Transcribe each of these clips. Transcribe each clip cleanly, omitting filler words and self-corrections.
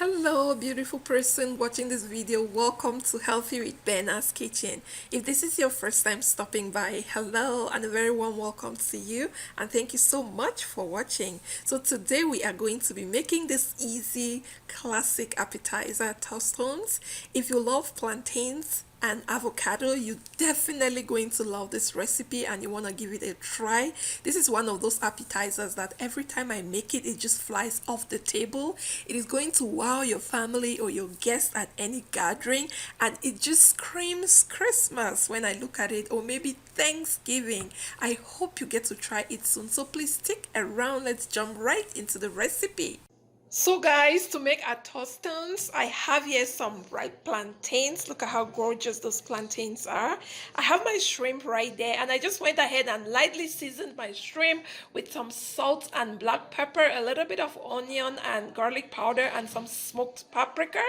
Hello, beautiful person watching this video. Welcome to Healthy with Benna's Kitchen. If this is your first time stopping by, hello and a very warm welcome to you, and thank you so much for watching. So today we are going to be making this easy classic appetizer tostones. If you love plantains and avocado, you're definitely going to love this recipe and you want to give it a try. This is one of those appetizers that every time I make it, it just flies off the table. It is going to wow your family or your guests at any gathering, and it just screams Christmas when I look at it, or maybe Thanksgiving. I hope you get to try it soon, so please stick around. Let's jump right into the recipe. So guys, to make our tostones, I have here some ripe plantains. Look at how gorgeous those plantains are. I have my shrimp right there, and I just went ahead and lightly seasoned my shrimp with some salt and black pepper, a little bit of onion and garlic powder, and some smoked paprika.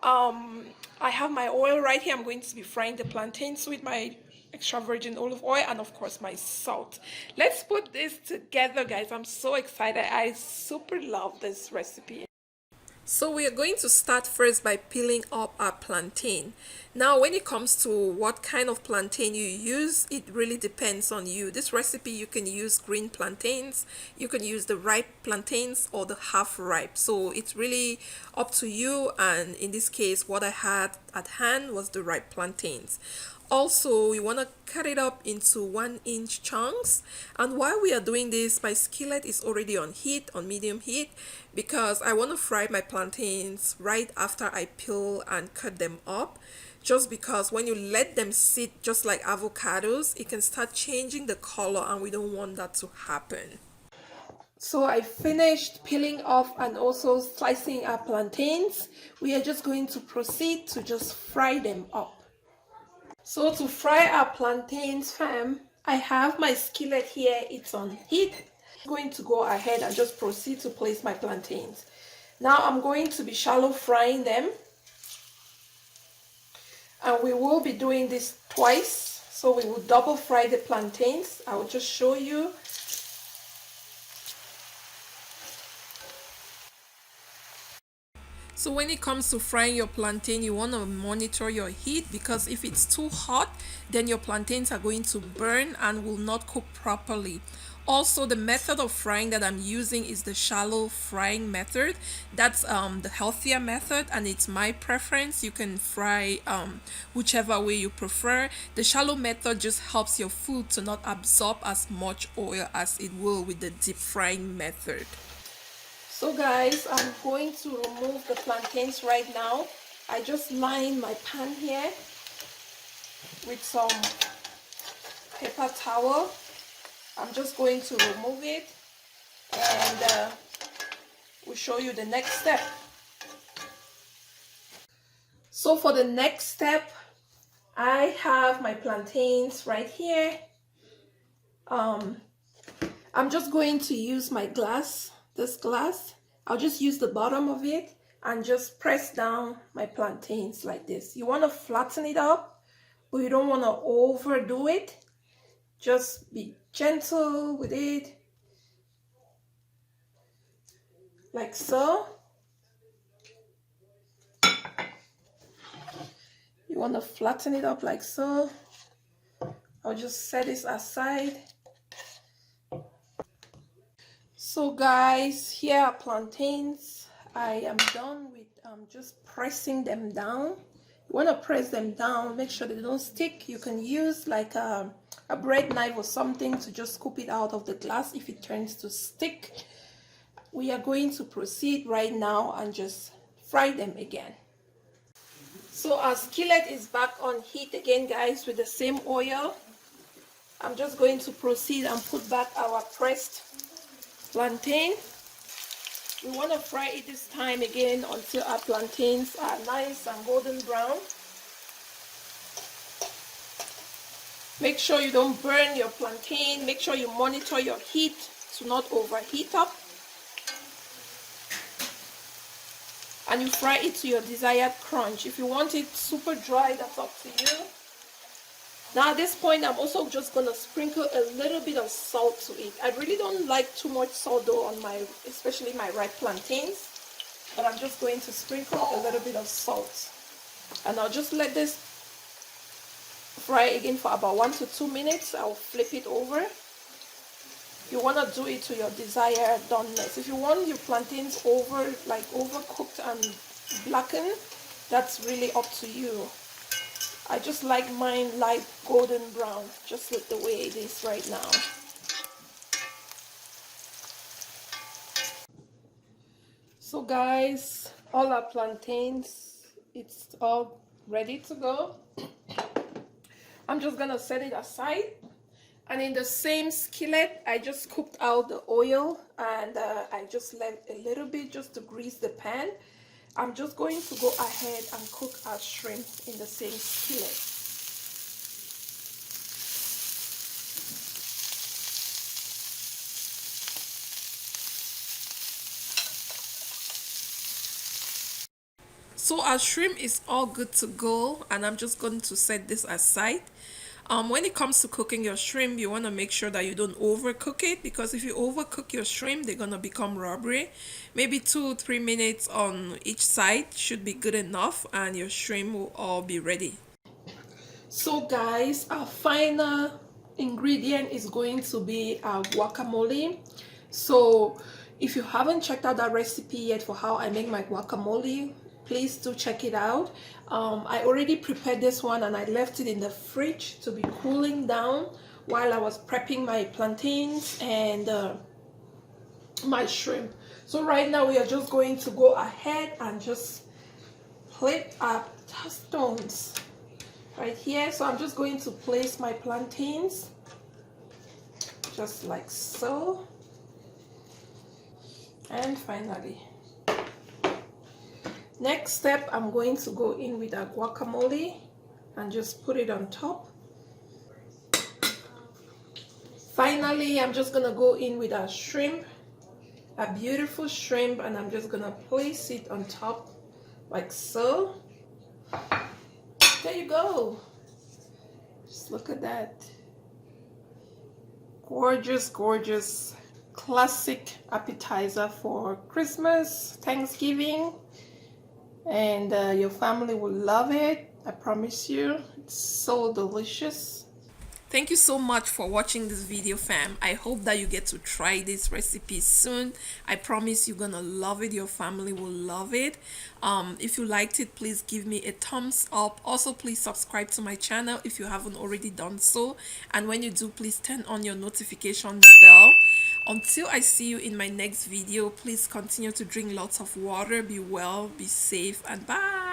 I have my oil right here. I'm going to be frying the plantains with my extra virgin olive oil and of course my salt. Let's put this together, guys. I'm so excited. I super love this recipe. So we are going to start first by peeling up our plantain. Now when it comes to what kind of plantain you use, it really depends on you. This recipe, you can use green plantains, you can use the ripe plantains or the half ripe. So it's really up to you, and in this case what I had at hand was the ripe plantains. Also, we want to cut it up into 1-inch chunks, and while we are doing this, my skillet is already on medium heat, because I want to fry my plantains right after I peel and cut them up, just because when you let them sit just like avocados, it can start changing the color and we don't want that to happen. So I finished peeling off and also slicing our plantains. We are just going to proceed to just fry them up. So to fry our plantains, fam, I have my skillet here. It's on heat. I'm going to go ahead and just proceed to place my plantains. Now I'm going to be shallow frying them, and we will be doing this twice. So we will double fry the plantains. I will just show you. So when it comes to frying your plantain, you want to monitor your heat, because if it's too hot, then your plantains are going to burn and will not cook properly. Also, the method of frying that I'm using is the shallow frying method. That's the healthier method, and it's my preference. You can fry whichever way you prefer. The shallow method just helps your food to not absorb as much oil as it will with the deep frying method. So guys, I'm going to remove the plantains right now. I just line my pan here with some paper towel. I'm just going to remove it, and we'll show you the next step. So for the next step, I have my plantains right here. I'm just going to use my glass. This glass, I'll just use the bottom of it and just press down my plantains like this. You want to flatten it up, but you don't want to overdo it. Just be gentle with it, like so. You want to flatten it up like so. I'll just set this aside. So guys, here are plantains. I am done with just pressing them down. You want to press them down, make sure they don't stick. You can use like a bread knife or something to just scoop it out of the glass if it turns to stick. We are going to proceed right now and just fry them again. So our skillet is back on heat again, guys, with the same oil. I'm just going to proceed and put back our pressed plantain. We want to fry it this time again until our plantains are nice and golden brown. Make sure you don't burn your plantain. Make sure you monitor your heat to not overheat up. And you fry it to your desired crunch. If you want it super dry, that's up to you. Now at this point, I'm also just going to sprinkle a little bit of salt to it. I really don't like too much salt though on especially my ripe plantains. but I'm just going to sprinkle a little bit of salt, and I'll just let this fry again for about 1 to 2 minutes. I'll flip it over. You want to do it to your desired doneness. If you want your plantains overcooked and blackened, that's really up to you. I just like mine light golden brown, just like the way it is right now. So guys, all our plantains, it's all ready to go. I'm just gonna set it aside, and in the same skillet I just cooked out the oil, and I just left a little bit just to grease the pan. I'm just going to go ahead and cook our shrimp in the same skillet. So our shrimp is all good to go, and I'm just going to set this aside. When it comes to cooking your shrimp, you want to make sure that you don't overcook it, because if you overcook your shrimp, they're gonna become rubbery. Maybe 2 or 3 minutes on each side should be good enough, and your shrimp will all be ready. So guys, our final ingredient is going to be our guacamole. So if you haven't checked out that recipe yet for how I make my guacamole, please do check it out. I already prepared this one and I left it in the fridge to be cooling down while I was prepping my plantains and my shrimp. So right now we are just going to go ahead and just plate our stones right here. So I'm just going to place my plantains just like so, and finally, next step, I'm going to go in with our guacamole and just put it on top. Finally, I'm just gonna go in with our shrimp, a beautiful shrimp, and I'm just gonna place it on top like so. There you go. Just look at that. Gorgeous, gorgeous, classic appetizer for Christmas, Thanksgiving, and your family will love it. I promise you. It's so delicious. Thank you so much for watching this video, fam. I hope that you get to try this recipe soon. I promise you're gonna love it. Your family will love it. If you liked it, please give me a thumbs up. Also, please subscribe to my channel if you haven't already done so, and when you do, please turn on your notification bell. Until I see you in my next video, please continue to drink lots of water, be well, be safe, and bye.